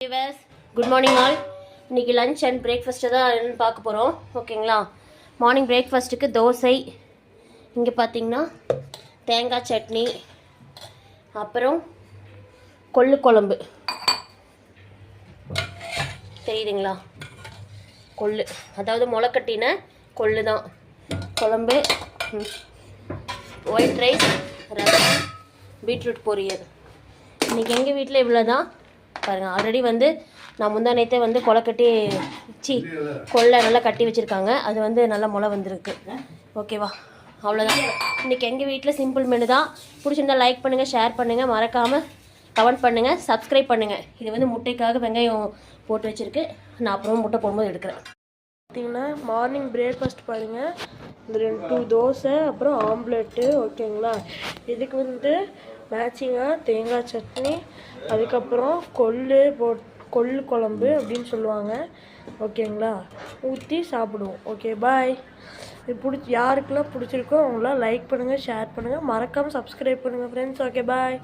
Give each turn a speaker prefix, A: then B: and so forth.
A: Viewers good morning all. இன்றைக்கி lunch and breakfast தான் என்னென்னு பார்க்க போகிறோம். ஓகேங்களா? மார்னிங் பிரேக்ஃபாஸ்ட்டுக்கு தோசை, இங்கே பார்த்தீங்கன்னா தேங்காய் சட்னி, அப்புறம் கொள்ளு குழம்பு. தெரியுதுங்களா? கொள்ளு, அதாவது முளைக்கட்டின கொள்ளு தான் குழம்பு. ஒயிட் ரைஸ், ரசம், பீட்ரூட் பொரியல். இன்றைக்கி எங்கள் வீட்டில் இவ்வளோ தான் பாருங்கள். ஆல்ரெடி வந்து நான் முந்தா நேற்றே வந்து கொள்ளை நல்லா கட்டி வச்சுருக்காங்க. அது வந்து நல்லா முளை வந்திருக்கு. ஓகேவா? அவ்வளோதான். இன்றைக்கி எங்கள் வீட்டில் சிம்பிள் மெனு தான். பிடிச்சிருந்தா லைக் பண்ணுங்கள், ஷேர் பண்ணுங்கள், மறக்காமல் கமெண்ட் பண்ணுங்கள், சப்ஸ்கிரைப் பண்ணுங்கள். இது வந்து முட்டைக்காக வெங்காயம் போட்டு வச்சுருக்கு. நான் அப்புறம் முட்டை போடும்போது எடுக்கிறேன்.
B: பார்த்தீங்கன்னா மார்னிங் பிரேக்ஃபாஸ்ட் பாருங்கள். இந்த 2 தோசை, அப்புறம் ஆம்லெட்டு. ஓகேங்களா? இதுக்கு வந்து மேட்சிங்காக தேங்காய் சட்னி, அதுக்கப்புறம் கொள்ளு குழம்பு அப்படின்னு சொல்லுவாங்க. ஓகேங்களா? ஊற்றி சாப்பிடுவோம். ஓகே, பாய். இது யாருக்கெல்லாம் பிடிச்சிருக்கோ அவங்களாம் லைக் பண்ணுங்கள், ஷேர் பண்ணுங்கள், மறக்காமல் சப்ஸ்கிரைப் பண்ணுங்கள் ஃப்ரெண்ட்ஸ். ஓகே, பாய்.